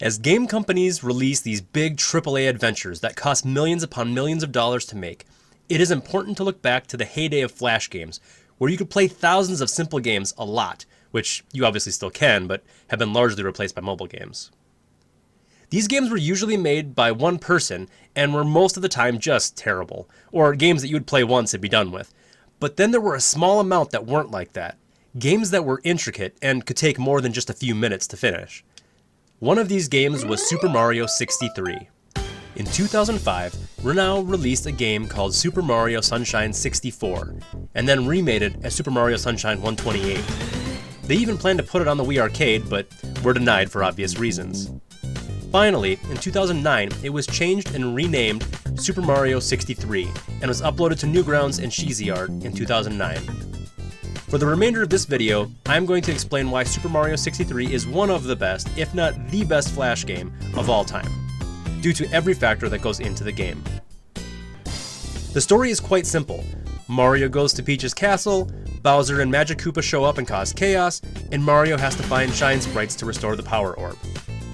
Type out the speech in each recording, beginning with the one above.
As game companies release these big AAA adventures that cost millions upon millions of dollars to make, it is important to look back to the heyday of Flash games, where you could play thousands of simple games a lot, which you obviously still can, but have been largely replaced by mobile games. These games were usually made by one person and were most of the time just terrible, or games that you would play once and be done with. But then there were a small amount that weren't like that, games that were intricate and could take more than just a few minutes to finish. One of these games was Super Mario 63. In 2005, Renault released a game called Super Mario Sunshine 64, and then remade it as Super Mario Sunshine 128. They even planned to put it on the Wii Arcade, but were denied for obvious reasons. Finally, in 2009, it was changed and renamed Super Mario 63, and was uploaded to Newgrounds and Cheesy Art in 2009. For the remainder of this video, I'm going to explain why Super Mario 63 is one of the best, if not the best Flash game of all time, due to every factor that goes into the game. The story is quite simple. Mario goes to Peach's castle, Bowser and Magic Koopa show up and cause chaos, and Mario has to find Shine Sprites to restore the Power Orb.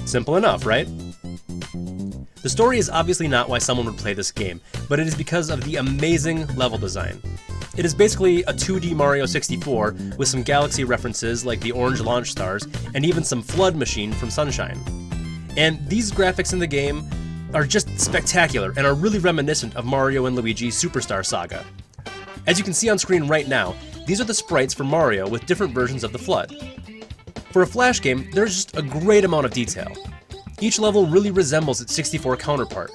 Simple enough, right? The story is obviously not why someone would play this game, but it is because of the amazing level design. It is basically a 2D Mario 64 with some Galaxy references like the orange launch stars and even some Flood Machine from Sunshine. And these graphics in the game are just spectacular and are really reminiscent of Mario and Luigi's Superstar Saga. As you can see on screen right now, these are the sprites for Mario with different versions of the Flood. For a Flash game, there's just a great amount of detail. Each level really resembles its 64 counterpart.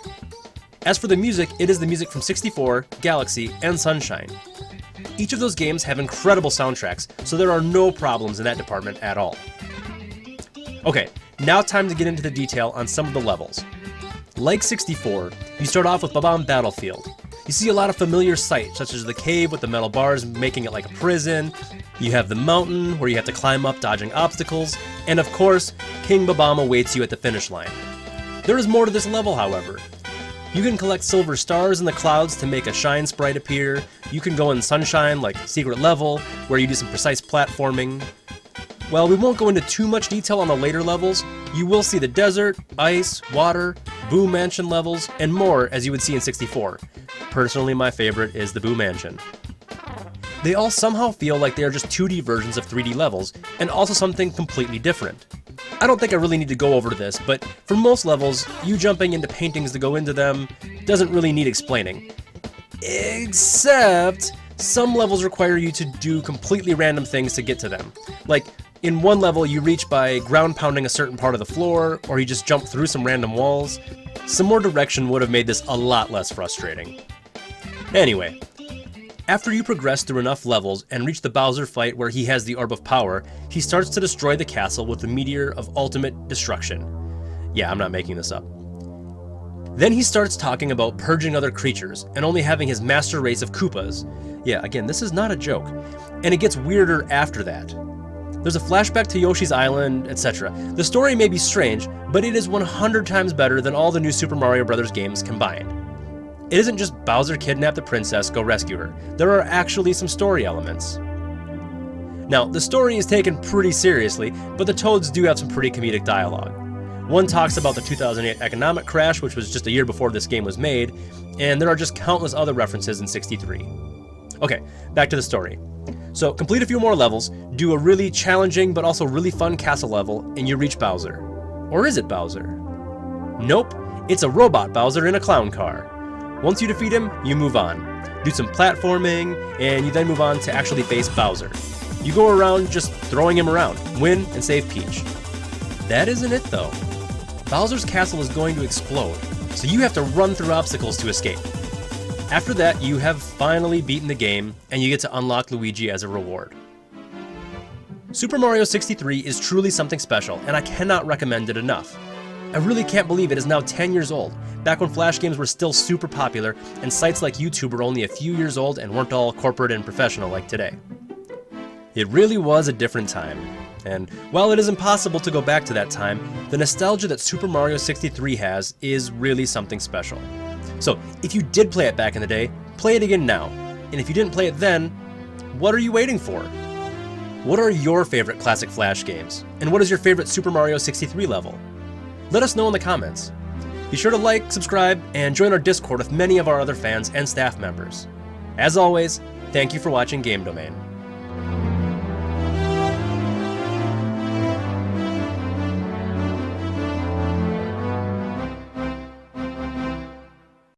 As for the music, it is the music from 64, Galaxy, and Sunshine. Each of those games have incredible soundtracks, so there are no problems in that department at all. Okay, now time to get into the detail on some of the levels. Like 64, you start off with Bob-omb Battlefield. You see a lot of familiar sights, such as the cave with the metal bars making it like a prison. You have the mountain, where you have to climb up dodging obstacles, and of course, King Bob-omb awaits you at the finish line. There is more to this level, however. You can collect silver stars in the clouds to make a Shine Sprite appear. You can go in Sunshine, like Secret Level, where you do some precise platforming. While we won't go into too much detail on the later levels, you will see the desert, ice, water, Boo Mansion levels, and more as you would see in 64. Personally, my favorite is the Boo Mansion. They all somehow feel like they are just 2D versions of 3D levels, and also something completely different. I don't think I really need to go over this, but for most levels, you jumping into paintings to go into them doesn't really need explaining. Except, some levels require you to do completely random things to get to them. Like, in one level you reach by ground pounding a certain part of the floor, or you just jump through some random walls. Some more direction would have made this a lot less frustrating. Anyway, after you progress through enough levels and reach the Bowser fight where he has the Orb of Power, he starts to destroy the castle with the Meteor of Ultimate Destruction. Yeah, I'm not making this up. Then he starts talking about purging other creatures and only having his master race of Koopas. Yeah, again, this is not a joke. And it gets weirder after that. There's a flashback to Yoshi's Island, etc. The story may be strange, but it is 100 times better than all the new Super Mario Bros. Games combined. It isn't just Bowser kidnapped the princess, go rescue her. There are actually some story elements. Now, the story is taken pretty seriously, but the Toads do have some pretty comedic dialogue. One talks about the 2008 economic crash, which was just a year before this game was made, and there are just countless other references in 63. Okay, back to the story. So, complete a few more levels, do a really challenging but also really fun castle level, and you reach Bowser. Or is it Bowser? Nope, it's a robot Bowser in a clown car. Once you defeat him, you move on. Do some platforming, and you then move on to actually face Bowser. You go around just throwing him around, win, and save Peach. That isn't it though. Bowser's castle is going to explode, so you have to run through obstacles to escape. After that, you have finally beaten the game, and you get to unlock Luigi as a reward. Super Mario 63 is truly something special, and I cannot recommend it enough. I really can't believe it is now 10 years old, back when Flash games were still super popular, and sites like YouTube were only a few years old and weren't all corporate and professional like today. It really was a different time, and while it is impossible to go back to that time, the nostalgia that Super Mario 63 has is really something special. So, if you did play it back in the day, play it again now. And if you didn't play it then, what are you waiting for? What are your favorite classic Flash games? And what is your favorite Super Mario 63 level? Let us know in the comments. Be sure to like, subscribe, and join our Discord with many of our other fans and staff members. As always, thank you for watching Game Domain.